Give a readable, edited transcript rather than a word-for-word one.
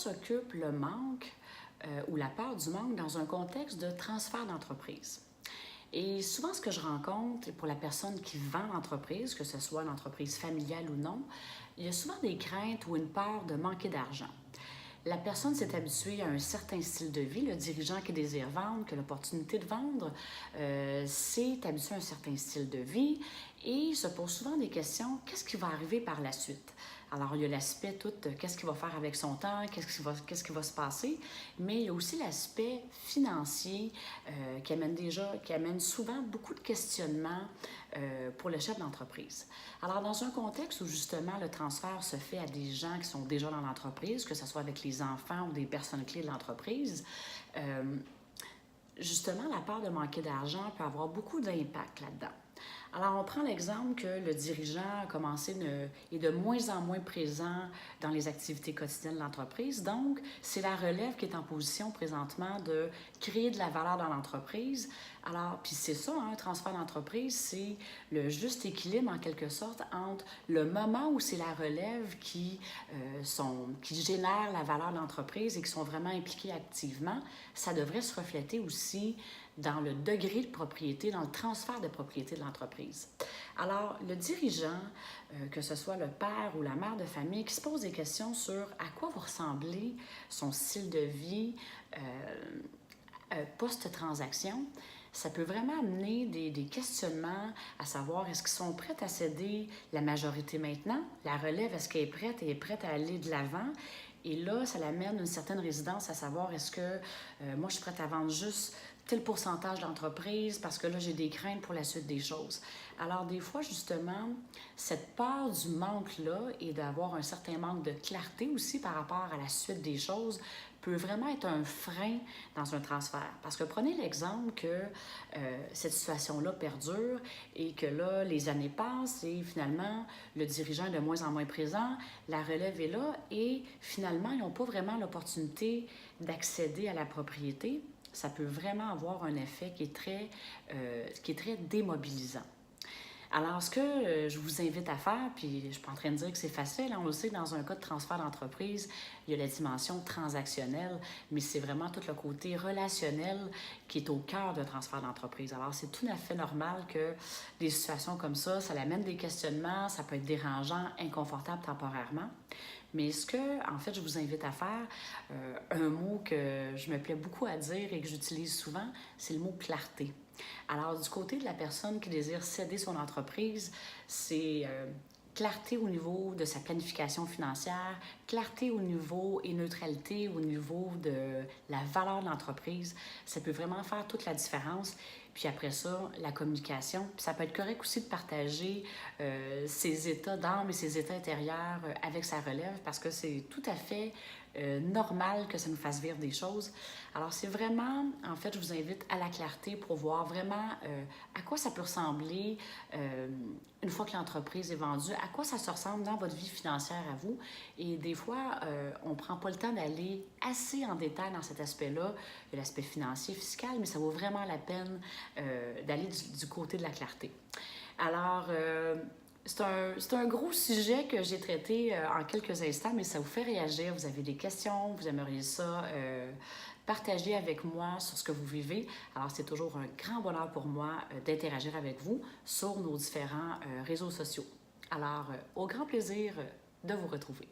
s'occupe le manque ou la peur du manque dans un contexte de transfert d'entreprise? Et souvent, ce que je rencontre pour la personne qui vend l'entreprise, que ce soit l'entreprise familiale ou non, il y a souvent des craintes ou une peur de manquer d'argent. La personne s'est habituée à un certain style de vie, le dirigeant qui désire vendre, qui a l'opportunité de vendre, s'est habitué à un certain style de vie et se pose souvent des questions, qu'est-ce qui va arriver par la suite? Alors, il y a l'aspect tout, qu'est-ce qu'il va faire avec son temps, qu'est-ce qui va se passer, mais il y a aussi l'aspect financier qui amène souvent beaucoup de questionnements pour le chef d'entreprise. Alors, dans un contexte où justement le transfert se fait à des gens qui sont déjà dans l'entreprise, que ce soit avec les enfants ou des personnes clés de l'entreprise, justement, la peur de manquer d'argent peut avoir beaucoup d'impact là-dedans. Alors, on prend l'exemple que le dirigeant a commencé est de moins en moins présent dans les activités quotidiennes de l'entreprise. Donc, c'est la relève qui est en position présentement de créer de la valeur dans l'entreprise. Alors, puis c'est ça, un transfert d'entreprise, c'est le juste équilibre en quelque sorte entre le moment où c'est la relève qui génère la valeur de l'entreprise et qui sont vraiment impliqués activement. Ça devrait se refléter aussi dans le degré de propriété, dans le transfert de propriété de l'entreprise. Alors, le dirigeant, que ce soit le père ou la mère de famille, qui se pose des questions sur à quoi va ressembler son style de vie post-transaction, ça peut vraiment amener des questionnements à savoir est-ce qu'ils sont prêts à céder la majorité maintenant? La relève, est-ce qu'elle est prête et est prête à aller de l'avant? Et là, ça l'amène une certaine résidence à savoir est-ce que moi, je suis prête à vendre juste tel pourcentage d'entreprise parce que là, j'ai des craintes pour la suite des choses. Alors, des fois, justement, cette peur du manque-là et d'avoir un certain manque de clarté aussi par rapport à la suite des choses peut vraiment être un frein dans un transfert. Parce que prenez l'exemple que cette situation-là perdure et que là, les années passent et finalement, le dirigeant est de moins en moins présent, la relève est là et finalement, ils n'ont pas vraiment l'opportunité d'accéder à la propriété. Ça peut vraiment avoir un effet qui est très démobilisant. Alors, ce que je vous invite à faire, puis je ne suis pas en train de dire que c'est facile, on le sait, dans un cas de transfert d'entreprise, il y a la dimension transactionnelle, mais c'est vraiment tout le côté relationnel qui est au cœur d'un transfert d'entreprise. Alors, c'est tout à fait normal que des situations comme ça l'amène des questionnements, ça peut être dérangeant, inconfortable temporairement. Mais ce que, en fait, je vous invite à faire, un mot que je me plais beaucoup à dire et que j'utilise souvent, c'est le mot clarté. Alors, du côté de la personne qui désire céder son entreprise, c'est clarté au niveau de sa planification financière, clarté au niveau et neutralité au niveau de la valeur de l'entreprise. Ça peut vraiment faire toute la différence. Puis après ça, la communication. Puis ça peut être correct aussi de partager ses états d'âme et ses états intérieurs avec sa relève parce que c'est tout à fait normal que ça nous fasse vivre des choses. Alors, c'est vraiment, en fait, je vous invite à la clarté pour voir vraiment à quoi ça peut ressembler une fois que l'entreprise est vendue, à quoi ça se ressemble dans votre vie financière à vous. Et des fois, on ne prend pas le temps d'aller assez en détail dans cet aspect-là, l'aspect financier, fiscal, mais ça vaut vraiment la peine d'aller du côté de la clarté. Alors, c'est un gros sujet que j'ai traité en quelques instants, mais ça vous fait réagir. Vous avez des questions, vous aimeriez ça partager avec moi sur ce que vous vivez. Alors, c'est toujours un grand bonheur pour moi d'interagir avec vous sur nos différents réseaux sociaux. Alors, au grand plaisir de vous retrouver.